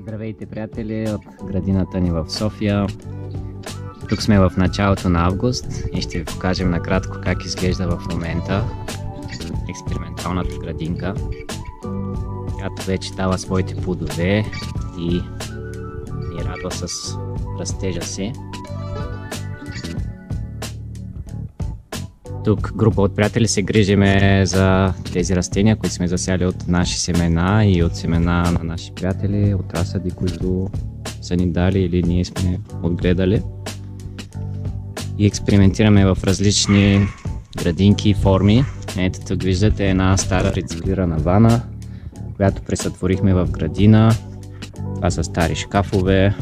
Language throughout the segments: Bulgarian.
Здравейте, приятели от градината ни в София. Тук сме в началото на август и ще ви покажем накратко как изглежда в момента експерименталната градинка, която вече дава своите плодове и ни радва с растежа си. Тук група от приятели се грижиме за тези растения, които сме засяли от наши семена и от семена на наши приятели, от разсади, които са ни дали или ние сме отгледали. И експериментираме в различни градинки и форми. Ето тук виждате една стара рециклирана вана, която пресътворихме в градина. Това са стари шкафове,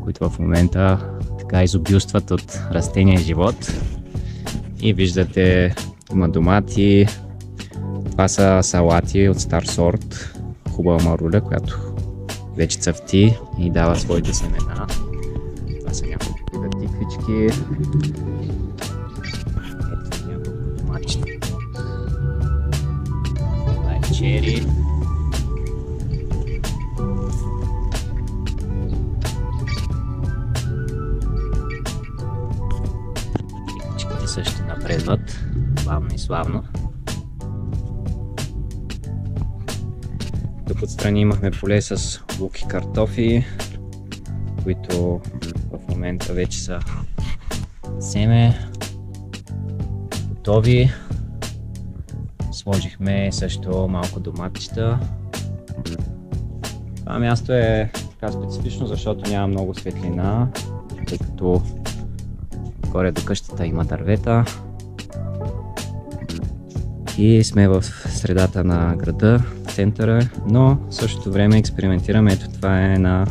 които в момента така изобилстват от растения и живот. И виждате, има домати, това са салати от стар сорт, хубава маруля, която вече цъфти и дава своите семена. Това са няколко вида тиквички. Ето няколко доматчета. Това е чери. Също напредват бавно и славно. Тук отстрани имахме поле с лук и картофи, които в момента вече са семе, готови. Сложихме също малко доматчета. Това място е така специфично, защото няма много светлина, тъй като горе до къщата има дървета и сме в средата на града, в центъра, но в същото време експериментираме. Ето това е една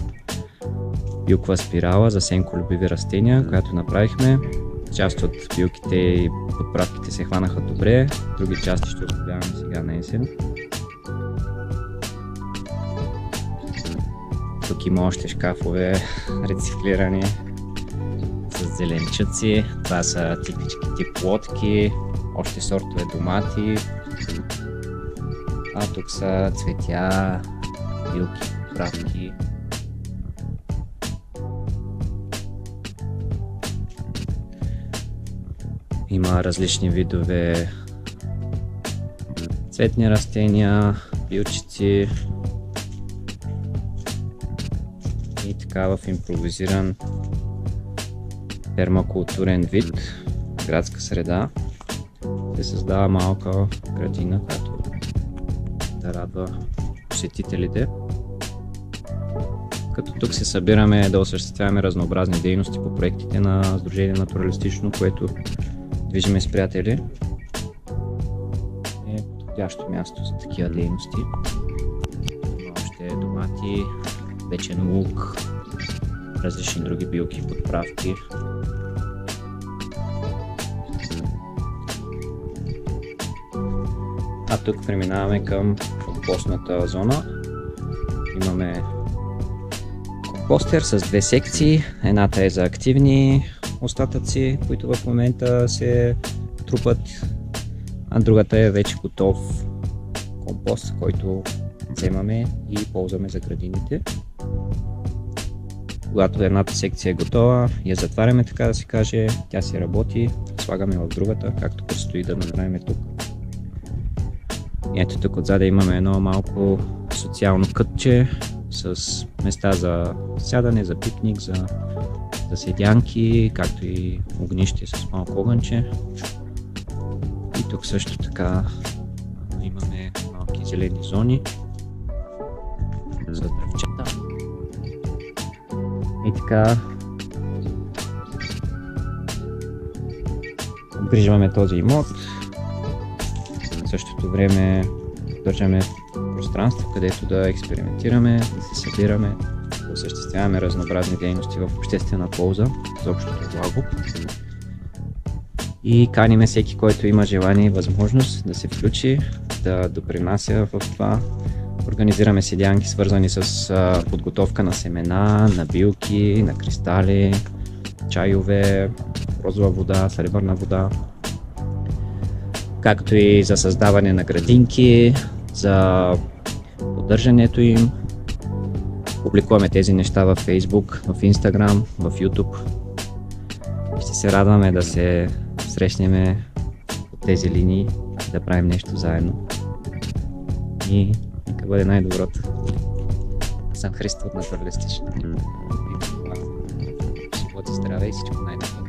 билкова спирала за сенколюбиви растения, която направихме. Част от билките и подправките се хванаха добре, други части ще обявяваме сега на есен. Тук има още шкафове рециклирани с зеленчуци. Това са типички тип лодки, още сортове домати. А тук са цветя, билки, подправки. Има различни видове цветни растения, билчици и така в импровизиран пермакултурен вид, градска среда, се създава малка градина, която да радва посетителите. Като тук се събираме да осъществяваме разнообразни дейности по проектите на Сдружение Натуралистично, което движиме с приятели. Е подходящо място за такива дейности. Има още домати, печен лук, различни други билки, подправки. А тук преминаваме към компостната зона. Имаме компостер с две секции. Едната е за активни остатъци, които в момента се трупат, а другата е вече готов компост, който вземаме и ползваме за градините. Когато едната секция е готова, я затваряме, така да се каже, тя си работи, слагаме в другата, както предстои да направим тук. И ето тук отзаде имаме едно малко социално кътче с места за сядане, за пикник, за седянки, както и огнище с малко огънче. И тук също така имаме малки зелени зони за дръвчета. И така обгрижваме този имот. В същото време поддържаме пространство, където да експериментираме, да се събираме, да осъществяваме разнообразни дейности в обществена полза за общото благо. И каниме всеки, който има желание и възможност да се включи, да допринася в това. Организираме седянки, свързани с подготовка на семена, на билки, на кристали, чайове, розова вода, сребърна вода, както и за създаване на градинки, за поддържането им. публикуваме тези неща в Facebook, в Instagram, в YouTube. Ще се радваме да се срещнем по тези линии, да правим нещо заедно. И нека бъде най-доброто. Аз съм Христо от Натуралистично. Живот и здраве и всичко най-добро.